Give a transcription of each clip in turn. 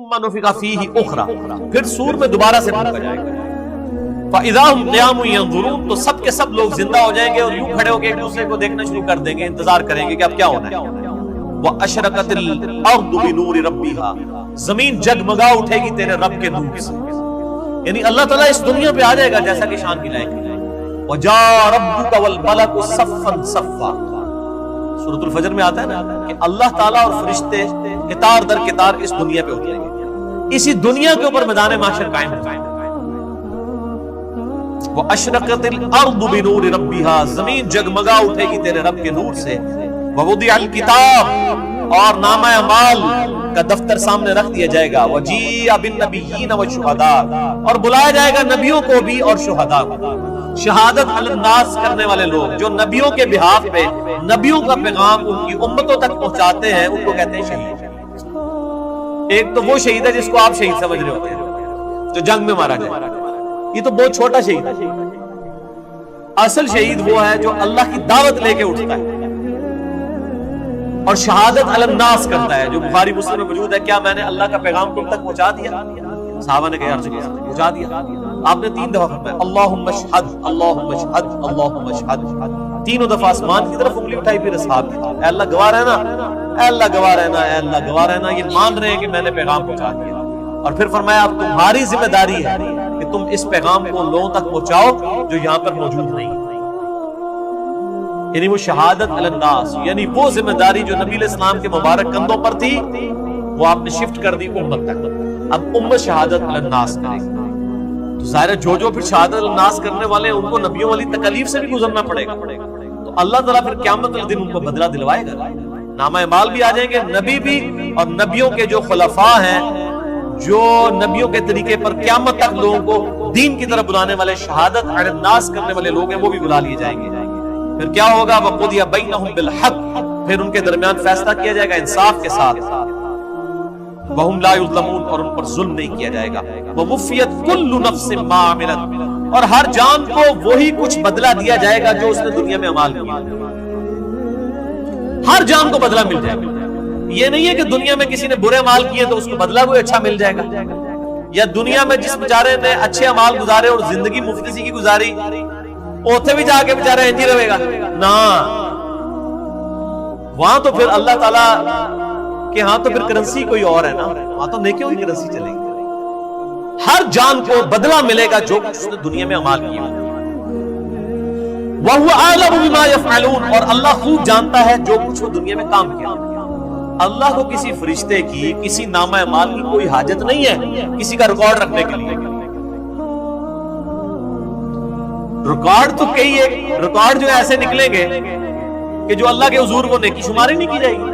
ثم نفخ فیہ اخری، پھر سور میں دوبارہ سے پھونکا جائے گا، فَإِذَا هُمْ قِيَامٌ يَنظُرُونَ، تو سب کے سب لوگ زندہ ہو جائیں گے اور یوں کھڑے ہو کے ایک دوسرے کو دیکھنا شروع کر دیں گے، انتظار کریں گے کہ اب کیا ہونا ہے۔ وَأَشْرَقَتِ الْأَرْضُ بِنُورِ رَبِّهَا، زمین جگمگا اٹھے گی تیرے رب کے نور سے، یعنی اللہ تعالیٰ اس دنیا پہ آ جائے گا جیسا کہ شان کی لائق ہے۔ وَجَاءَ رَبُّكَ وَالْمَلَكُ صَفًّا صَفًّا، سورۃ الفجر میں آتا ہے نا کہ اللہ تعالیٰ اور فرشتے قطار در قطار اس دنیا پہ اتریں گے، اسی دنیا کے اوپر میدان محشر قائم ہو جائے گا۔ وَأَشْرَقَتِ الْأَرْضُ بِنُورِ رَبِّهَا، زمین جگمگا اٹھے گی تیرے رب کے نور سے۔ وَوُضِعَ الْكِتَابُ، اور نامہ اعمال کا دفتر سامنے رکھ دیا جائے گا۔ وَجِيءَ بِالنَّبِيِّينَ وَالشُّهَدَاء، اور بلایا جائے گا نبیوں کو بھی اور شہداء کو، شہادت علی الناس کرنے والے لوگ جو نبیوں کے بہاف پہ نبیوں کا پیغام ان کی امتوں تک پہنچاتے ہیں، ان کو کہتے ہیں شہید۔ ایک تو وہ شہید ہے جس کو آپ شہید سمجھ رہے ہوتے ہیں، جو جنگ میں مارا جائے، یہ تو بہت چھوٹا شہید ہے۔ اصل شہید وہ ہے جو اللہ کی دعوت لے کے اٹھتا ہے اور شہادت علی الناس کرتا ہے، جو بخاری مسلم میں موجود ہے، کیا میں نے اللہ کا پیغام تم تک پہنچا دیا؟ صحابہ نے کہا یا رسول اللہ پہنچا دیا۔ آپ نے 3 دفعہ فرمایا اللہم اشہد اللہم اشہد اللہم اشہد، تینوں دفعہ آسمان کی طرف انگلی اٹھائی، پھر اصحاب کی طرف، اے اللہ گواہ رہنا، اے اللہ گواہ رہنا، اے اللہ گواہ رہنا، یہ مان رہے ہیں کہ میں نے پیغام پہنچا دیا۔ اور پھر فرمایا اب تمہاری ذمہ داری ہے کہ تم اس پیغام کو لوگوں تک پہنچاؤ جو یہاں پر موجود نہیں، یعنی وہ شہادت علی الناس، یعنی وہ ذمہ داری جو نبی علیہ السلام کے مبارک کندھوں پر تھی وہ آپ نے شفٹ کر دی امت تک۔ اب امت شہادت علی الناس کرے گی، تو ظاہر ہے جو پھر شہادت علی الناس کرنے والے ہیں ان کو نبیوں والی تکلیف سے بھی گزرنا پڑے گا، تو اللہ تعالیٰ پھر قیامت کے دن ان کو بدلہ دلوائے گا، نامہ اعمال بھی آ جائیں گے، نبی بھی، اور نبیوں کے جو خلفاء ہیں جو نبیوں کے طریقے پر قیامت تک لوگوں کو دین کی طرف بلانے والے، شہادت علی الناس کرنے والے لوگ ہیں، وہ بھی بلا لیے جائیں گے۔ پھر کیا ہوگا؟ وَقُضِيَ بَيْنَهُمْ بِالْحَقِّ، پھر ان کے درمیان فیصلہ کیا جائے گا انصاف کے ساتھ۔ وَهُمْ لَا يُظْلَمُونَ، اور ان پر ظلم نہیں کیا جائے گا۔ وَوُفِّيَتْ كُلُّ نَفْسٍ مَّا عَمِلَتْ، اور ہر جان کو وہی کچھ بدلہ دیا جائے گا جو اس نے دنیا میں عمل کیا، ہر جان کو بدلہ مل جائے گا۔ یہ نہیں ہے کہ دنیا میں کسی نے برے اعمال کیے تو اس کو بدلہ کوئی اچھا مل جائے گا، یا دنیا میں جس بیچارے نے اچھے اعمال گزارے اور زندگی مفت سی کی گزاری، اوتھے بھی جا کے بیچارہ انج ہی رہے گا نا، وہاں تو پھر اللہ تعالیٰ کہ ہاں تو پھر کرنسی کوئی اور ہے نا، وہاں تو نیکیوں کی کرنسی چلے گی۔ ہر جان کو بدلہ ملے گا جو کچھ اس نے دنیا میں عمل کیا۔ وَهُوَ أَعْلَمُ بِمَا يَفْعَلُونَ، اور اللہ خوب جانتا ہے جو کچھ وہ دنیا میں کام کیا۔ اللہ کو کسی فرشتے کی، کسی نامہ اعمال کی کوئی حاجت نہیں ہے کسی کا ریکارڈ رکھنے کے لیے۔ ریکارڈ تو کئی ایک ریکارڈ جو ایسے نکلیں گے کہ جو اللہ کے حضور وہ نیکی شماری نہیں کی جائے گی۔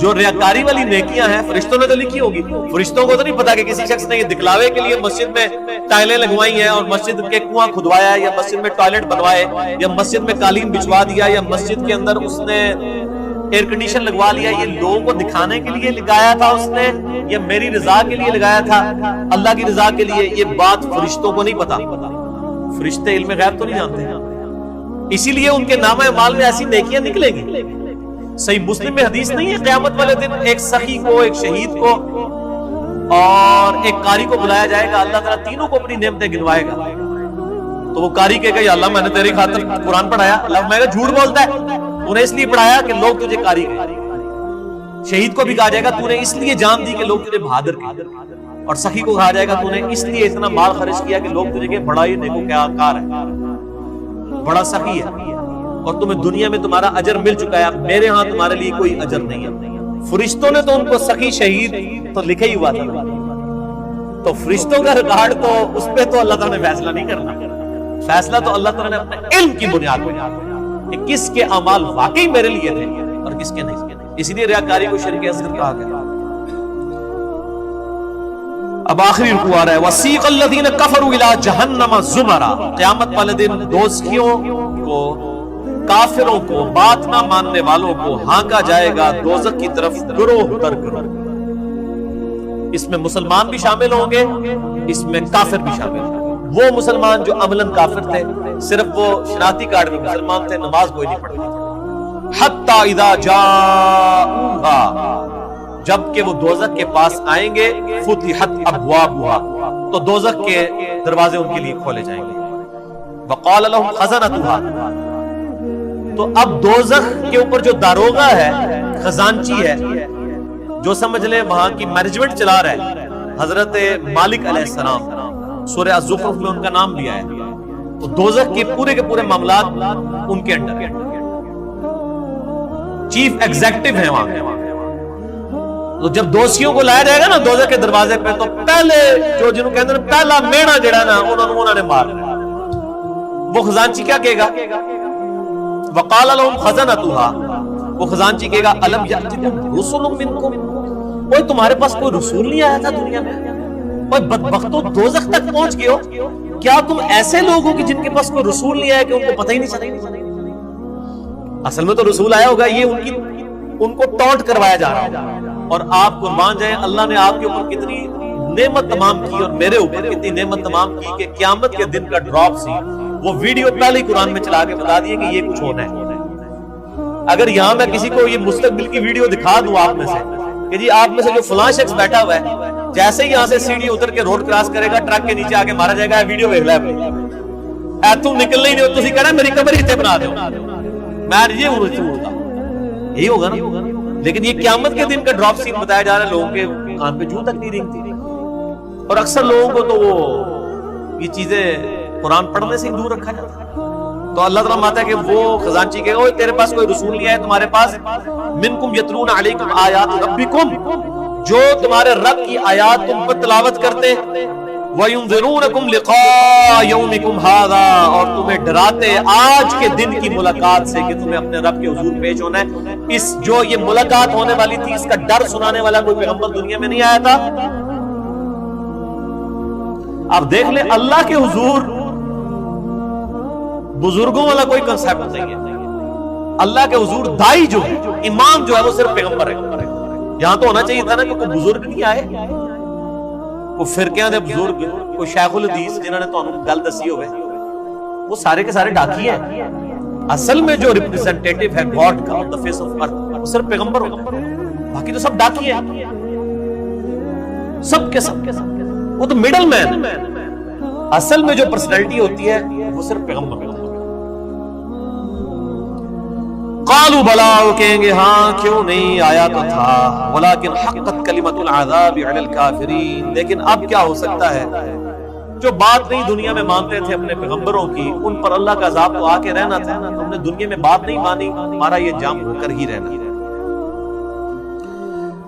جو ریاکاری والی نیکیاں ہیں فرشتوں نے تو لکھی ہوگی، فرشتوں کو تو نہیں پتا کہ کسی شخص نے یہ دکھلاوے کے لیے مسجد میں ٹائلیں لگوائی ہیں اور مسجد کے کنواں کھدوایا ہے، یا مسجد میں ٹوائلٹ بنوائے، یا مسجد میں قالین بچھوا دیا، یا مسجد کے اندر اس نے ایئر کنڈیشن لگوا لیا، یہ لوگوں کو دکھانے کے لیے لگایا تھا اس نے یا میری رضا کے لیے لگایا تھا، اللہ کی رضا کے لیے، یہ بات فرشتوں کو نہیں پتا۔ فرشتے علم غیب تو نہیں جانتے، اسی لیے ان کے نامہ اعمال میں ایسی نیکیاں نکلیں گی۔ صحیح مسلم میں حدیث نہیں ہے قیامت والے دن ایک سخی کو، ایک شہید کو اور ایک قاری کو بلایا جائے گا، اللہ تعالیٰ تینوں کو اپنی نعمتیں گنوائے گا، تو وہ قاری کہے گا یا اللہ میں نے تیری خاطر قرآن پڑھایا، اللہ میں نے جھوٹ بولتا ہے، تو نے اس لیے پڑھایا کہ لوگ تجھے قاری کہیں۔ شہید کو بھی کہا جائے گا تو نے اس لیے جان دی کہ لوگ تجھے بہادر کہیں، اور سخی کو کہا جائے گا تو نے اس لیے اتنا مال خرچ کیا کہ لوگ تجھے کہ بڑا ہی نیکوکار ہے، بڑا سخی ہے، اور تمہیں دنیا میں تمہارا اجر مل چکا ہے، میرے ہاں تمہارے لیے کوئی اجر نہیں ہے۔ فرشتوں نے تو ان کو سخی شہید تو لکھا ہی ہوا تھا، تو فرشتوں کا ریکارڈ تو اس پہ تو اللہ تعالیٰ نے فیصلہ نہیں کرنا، فیصلہ تو اللہ تعالیٰ نے اپنے علم کی بنیاد پہ کہ کس کے اعمال واقعی میرے لیے تھے اور کس کے نہیں۔ اسی لیے ریاکاری کو شرک اصغر کہا گیا۔ اب آخری رکوع آ رہا ہے، وَسِيقَ الَّذِينَ كَفَرُوا إِلَىٰ جَهَنَّمَ زُمَرًا، قیامت والے دن دوزخیوں کو، کافروں کو، بات نہ ماننے والوں کو ہانکا جائے گا دوزخ کی طرف گروہ در گروہ۔ اس میں مسلمان بھی شامل ہوں گے، اس میں کافر بھی شامل ہوں گے۔ وہ مسلمان جو عملاً کافر تھے، صرف وہ شناختی کارڈ میں مسلمان تھے، نماز کوئی نہیں پڑھتے۔ حَتَّى إِذَا جَاءُوهَا، جب کہ وہ دوزخ کے پاس آئیں گے فتحت ابوابها، تو دوزخ کے دروازے ان کے لیے کھولے جائیں گے. وقال لهم خزنتها، تو اب دوزخ کے اوپر جو داروغہ ہے، خزانچی ہے، جو سمجھ لیں وہاں کی مینجمنٹ چلا رہا ہے، حضرت مالک علیہ السلام، سورہ الزخرف میں ان کا نام لیا ہے. تو دوزخ کے پورے معاملات ان کے انڈر، چیف ایگزیکٹو ہیں وہاں. تو جب دوشیوں کو لایا جائے گا نا دوزخ کے دروازے پہ، تو پہلے جو جنہوں کہتے ہیں پہلا میڑا جڑا نا انہوں نے مار، وہ خزانچی کیا کہے گا؟ وقال لهم خزنتها، وہ خزانچی کہے گا الم یاتکم رسل منکم، کوئی تمہارے پاس کوئی رسول نہیں آیا تھا دنیا میں؟ کوئی بدبختو دوزخ تک پہنچ گئے ہو، کیا تم ایسے لوگ ہو کہ جن کے پاس کوئی رسول نہیں آیا کہ ان کو پتہ ہی نہیں چلا؟ اصل میں تو رسول آیا ہوگا، یہ ان کو ٹونٹ کروایا جا رہا ہے. اور آپ قربان جائیں، اللہ نے آپ کے اوپر کتنی نعمت تمام کی اور میرے اوپر کتنی نعمت تمام کی کہ قیامت کے دن کا ڈراپ سی وہ ویڈیو پہلے ہی قرآن میں چلا کے بتا دیے کہ یہ کچھ ہونا ہے. اگر یہاں میں کسی کو یہ مستقبل کی ویڈیو دکھا دوں آپ میں سے کہ جی آپ میں سے جو فلاں شخص بیٹھا ہوا ہے جیسے ہی یہاں سے سیڑھی اتر کے روڈ کراس کرے گا ٹرک کے نیچے آگے مارا جائے گا، ویڈیو دیکھ لے تم نکلنا ہی نہیں ہو، تسی کہنا میری قبر اتنے بنا دو، میں یہ یہی ہوگا نا. لیکن یہ قیامت کے دن کا ڈراپ سین بتایا جا رہا ہے، لوگوں کے کان پہ جوں تک نہیں رینگتی. اور اکثر لوگوں کو تو وہ یہ چیزیں قرآن پڑھنے سے ہی دور رکھا جاتا ہے. تو اللہ تعالیٰ ماتا ہے کہ وہ خزانچی کہے گا تیرے پاس کوئی رسول نہیں ہے تمہارے پاس، منکم یتلون علیکم آیات ربکم، جو تمہارے رب کی آیات تم پر تلاوت کرتے، وَيُنذِرُونَكُمْ لِقَاءَ يَوْمِكُمْ هَذَا، اور تمہیں ڈراتے آج کے دن کی ملاقات سے کہ تمہیں اپنے رب کے حضور پیش ہونا ہے. اس جو یہ ملاقات ہونے والی تھی اس کا ڈر سنانے والا کوئی پیغمبر دنیا میں نہیں آیا تھا. آپ دیکھ لیں اللہ کے حضور بزرگوں والا کوئی کنسیپٹ نہیں ہے. اللہ کے حضور دائی جو ہے، امام جو ہے وہ صرف پیغمبر ہے. یہاں تو ہونا چاہیے تھا نا کہ کوئی بزرگ نہیں آئے، کوئی فرقیاں دے بزرگ، کوئی شیخ الحدیث جنہوں نے تو گل دسی ہوئے، وہ سارے کے سارے ڈاکی ہیں. اصل میں جو ریپریزنٹیٹیو ہے گاڈ کا آن دی فیس آف ارتھ وہ صرف پیغمبر ہوگا، باقی تو سب ڈاکی ہیں، سب کے سب وہ تو مڈل مین. اصل میں جو پرسنالٹی ہوتی ہے وہ صرف پیغمبر ہوتا ہے. قالوا بلا، وہ کہیں گے ہاں کیوں نہیں آیا تو تھا، ولکن حقت کلمۃ العذاب علی الکافرین، لیکن اب کیا ہو سکتا ہے جو بات نہیں دنیا میں مانتے تھے اپنے پیغمبروں کی، ان پر اللہ کا عذاب تو آ کے رہنا تھا نا. ہم نے دنیا میں بات نہیں مانی، ہمارا یہ جام ہو کر ہی رہنا.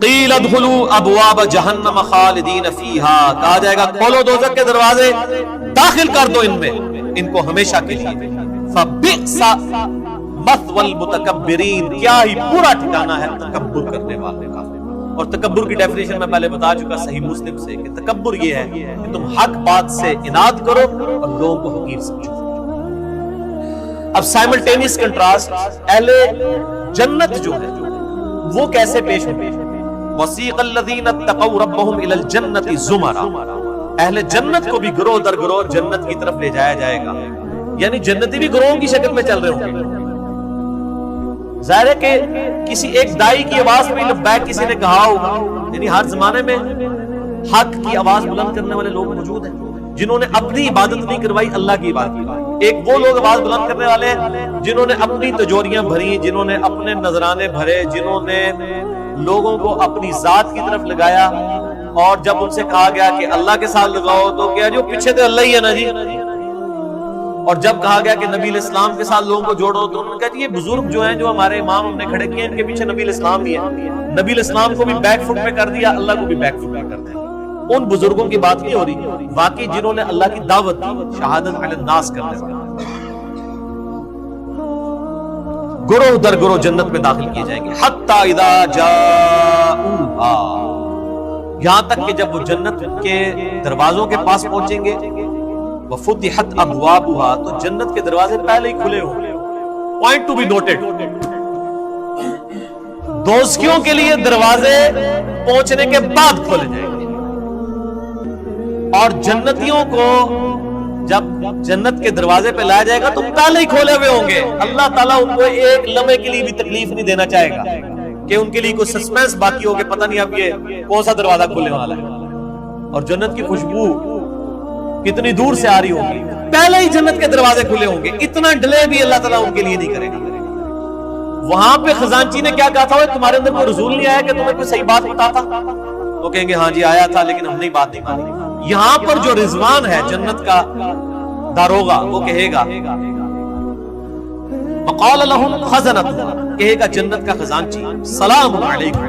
قیل ادخلوا ابواب جہنم خالدین فیہا، کہا جائے گا کھولو دوزخ کے دروازے، داخل کر دو ان میں، ان کو ہمیشہ کے لیے. فبئس مثوى المتکبرین، کیا ہی برا ٹھکانہ ہے تکبر کرنے والے کا. اور تکبر کی ڈیفینیشن میں پہلے بتا چکا صحیح مسلم سے کہ تکبر یہ ہے کہ تم حق بات سے اناد کرو اور لوگوں کو حقیر سمجھو. اب سائملٹینیس کنٹراسٹ اہل جنت جو ہے وہ کیسے پیش ہوتے ہیں. وَسِيقَ الَّذِينَ اتَّقَوْا رَبَّهُمْ إِلَى الْجَنَّةِ زُمَرًا، اہل جنت کو بھی گروہ در گروہ جنت کی طرف لے جایا جائے گا، یعنی جنتی بھی گروہوں کی شکل میں چل رہے ہوں گے. ظاہر ہے کہ کسی ایک دائی کی آواز میں لبیک کسی نے کہا ہوگا، یعنی ہر زمانے میں حق کی آواز بلند کرنے والے لوگ موجود ہیں جنہوں نے اپنی عبادت نہیں کروائی، اللہ کی عبادت کروائی. ایک وہ لوگ آواز بلند کرنے والے ہیں جنہوں نے اپنی تجوریاں بھری، جنہوں نے اپنے نذرانے بھرے، جنہوں نے لوگوں کو اپنی ذات کی طرف لگایا، اور جب ان سے کہا گیا کہ اللہ کے ساتھ لگاؤ تو کیا جو پیچھے تو اللہ ہی ہے نا جی. اور جب کہا گیا کہ نبی الاسلام کے ساتھ لوگوں کو جوڑو تو انہوں نے کہا یہ بزرگ جو ہیں جو ہمارے امام ہم نے کھڑے کیے ان کے پیچھے نبی الاسلام ہی ہے. نبی الاسلام کو بھی بیک فٹ پہ کر دیا، اللہ کو بھی بیک فٹ پہ کر دیا. ان بزرگوں کی بات نہیں ہو رہی، واقعی جنہوں نے اللہ کی دعوت دی، شہادت علی الناس کرنے والے گروہ در گروہ جنت میں داخل کیے جائیں گے. حتی اذا جاؤہا، یہاں تک کہ جب وہ جنت کے دروازوں کے پاس پہنچیں گے، وفتحت ابوابها، تو جنت کے دروازے پہلے ہی کھلے ہوں گے. پوائنٹ ٹو بی نوٹڈ، دوزخیوں کے لیے دروازے پہنچنے کے بعد کھولے جائیں گے، اور جنتیوں کو جب جنت کے دروازے پہ لایا جائے گا تو پہلے ہی کھولے ہوئے ہوں گے. اللہ تعالیٰ ان کو ایک لمحے کے لیے بھی تکلیف نہیں دینا چاہے گا. کہ ان کے لیے کوئی سسپینس باقی ہو کہ پتہ نہیں اب یہ کون سا دروازہ کھلنے والا ہے، اور جنت کی خوشبو کتنی دور سے آ رہی ہوگی، پہلے ہی جنت کے دروازے کھلے ہوں گے، اتنا ڈیلے بھی اللہ تعالیٰ ان کے لیے نہیں کرے گا۔ وہاں پہ خزانچی نے کیا کہا تھا، تمہارے اندر کوئی رسول نہیں آیا کہ تمہیں کوئی صحیح بات بتاتا؟ وہ کہیں گے ہاں جی آیا تھا لیکن ہم نے بات نہیں مانی۔ یہاں پر جو رضوان ہے جنت کا داروغہ، وہ کہے گا وقال لهم خزنتها، کہے گا جنت کا خزانچی سلام علیکم،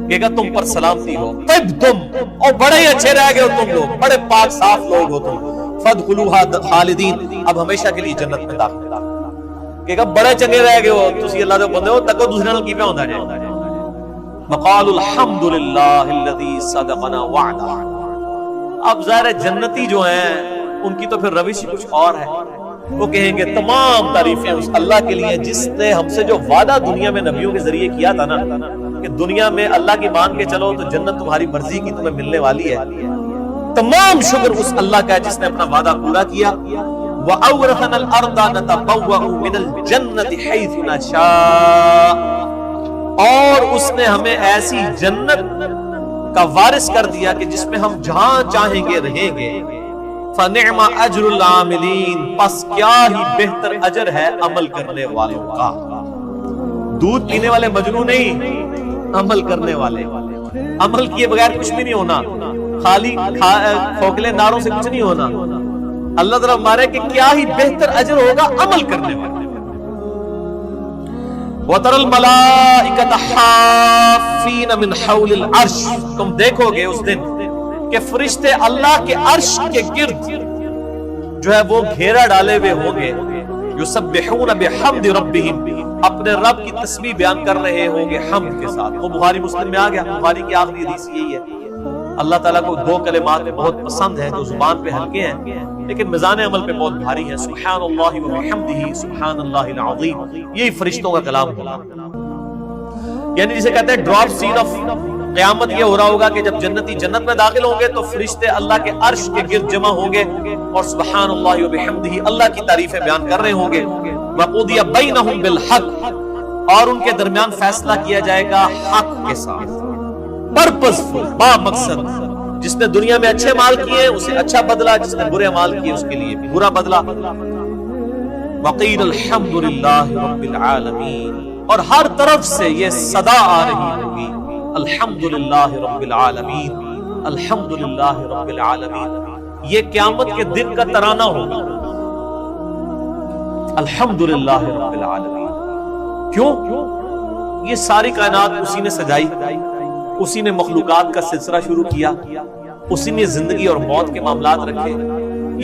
کہے گا تم پر سلامتی ہو، طبتم، اور بڑے ہی اچھے رہ گئے ہو تم لوگ، بڑے پاک صاف لوگ ہو تم، فادخلوها خالدین، اب ہمیشہ کے لیے جنت میں داخل، کہے گا بڑے چنگے رہ گئے ہو تسی اللہ دے بندے ہو، تکو دوسرے نال کی پہ ہوندا جائے۔ وقال الحمدللہ الذی صدقنا وعدہ، اب ظاہر جنتی جو ہیں ان کی تو پھر روش کچھ اور ہے، وہ کہیں گے تمام تعریفیں اس اللہ کے لیے جس نے ہم سے جو وعدہ دنیا میں نبیوں کے ذریعے کیا تھا نا کہ دنیا میں اللہ کی مان کے چلو تو جنت تمہاری مرضی کی تمہیں ملنے والی ہے، تمام شکر اس اللہ کا ہے جس نے اپنا وعدہ پورا کیا۔ وَأَوْرَثَنَا الْأَرْضَ نَتَبَوَّأُ مِنَ الْجَنَّةِ حَيْثُ نَشَاءُ، اور اس نے ہمیں ایسی جنت کا وارث کر دیا کہ جس میں ہم جہاں چاہیں گے رہیں گے۔ فَنِعْمَ أَجْرُ الْعَامِلِينَ، پس کیا ہی بہتر اجر ہے عمل کرنے والوں کا۔ دودھ پینے والے مجنون نہیں، عمل کرنے والے، عمل کیے بغیر کچھ بھی نہیں ہونا، خالی کھوکھلے نعروں سے کچھ نہیں ہونا۔ اللہ تعالیٰ ہمارے کہ کیا ہی بہتر اجر ہوگا عمل کرنے والے۔ وَتَرَى الْمَلَائِكَةَ حَافِّينَ مِنْ حَوْلِ الْعَرْشِ، تم دیکھو گے اس دن کہ فرشتے اللہ کے عرش کے گرد جو ہے وہ گھیرا ڈالے ہوئے ہوں گے، یسبحون بحمد ربہم، اپنے رب کی تسبیح بیان کر رہے ہوں گے حمد کے ساتھ۔ وہ بخاری مسلم میں آ گیا، بخاری کی آخری حدیث یہی ہے۔ اللہ تعالیٰ کو دو کلمات بہت پسند ہیں جو زبان پہ ہلکے ہیں لیکن میزان عمل پہ بہت بھاری ہیں، سبحان اللہ و بحمدہ سبحان اللہ العظیم، یہی فرشتوں کا کلام ہوگا۔ یعنی جسے کہتے ہیں ڈراپ سین آف قیامت یہ ہو رہا ہوگا کہ جب جنتی جنت میں داخل ہوں گے تو فرشتے اللہ کے عرش کے گرد جمع ہوں گے اور سبحان اللہ و بحمدہ اللہ کی تعریفیں بیان کر رہے ہوں گے۔ وقضی بینہم بالحق، اور ان کے درمیان فیصلہ کیا جائے گا حق کے ساتھ، پرپز با مقصد، جس نے دنیا میں اچھے مال کیے اسے اچھا بدلہ، جس نے برے مال کیے اس کے لیے بھی برا بدلہ۔ وقیل الحمدللہ رب العالمین، اور ہر طرف سے یہ صدا آ رہی ہوگی الحمدللہ رب العالمین، الحمدللہ رب العالمین، یہ قیامت کے دن کا ترانہ ہوگا، الحمدللہ رب العالمین۔ کیوں؟ یہ ساری کائنات اسی نے سجائی، اسی نے مخلوقات کا سلسلہ شروع کیا، اسی نے زندگی اور موت کے معاملات رکھے۔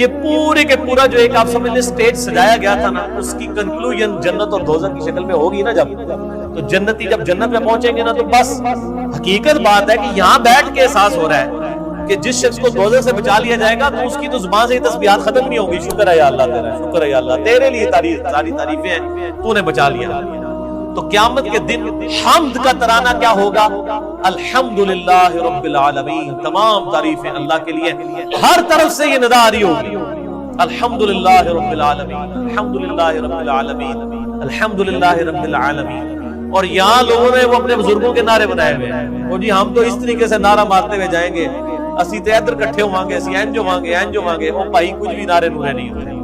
یہ پورے کے پورا جو ایک آپ سمجھ لیں سٹیج سجایا گیا تھا نا، اس کی کنکلوژن جنت اور دوزخ کی شکل میں ہوگی نا جب، تو جنتی جب جنت میں پہنچیں گے نا تو بس حقیقت بات ہے کہ یہاں بیٹھ کے احساس ہو رہا ہے کہ جس شخص کو دوزخ سے بچا لیا جائے گا تو اس کی تو زبان سے ہی تسبیحات ختم نہیں ہوگی، شکر ہے یا اللہ تیرا، شکر ہے یا اللہ تیرے لیے ساری تعریفیں ہیں، تو نے بچا لیا۔ تو قیامت کے دن حمد کا ترانہ کیا ہوگا؟ الحمدللہ رب العالمین، تمام تعریفیں اللہ کے لیے، ہر طرف سے یہ ندا آ رہی ہوگی الحمدللہ رب العالمین، الحمدللہ رب العالمین، الحمدللہ رب العالمین۔ اور یہاں لوگوں نے وہ اپنے بزرگوں کے نعرے بنائے ہوئے، اور جی ہم تو اس طریقے سے نعرہ مارتے ہوئے جائیں گے، اسی تے ادھر کٹھے ہوانگے، اسی اینجو وانگے اینجو وانگے، وہ بھائی کچھ بھی نعرے نورے نہیں ہوتے۔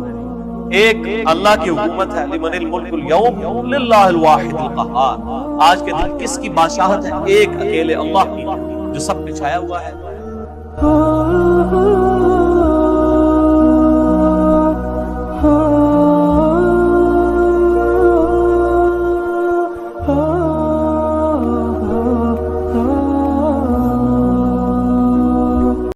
ایک اللہ کی حکومت ہے، لمن الملک اليوم للہ الواحد القہار، آج کے دن کس کی بادشاہت ہے؟ ایک اکیلے اللہ کی جو سب پہ چھایا ہوا ہے۔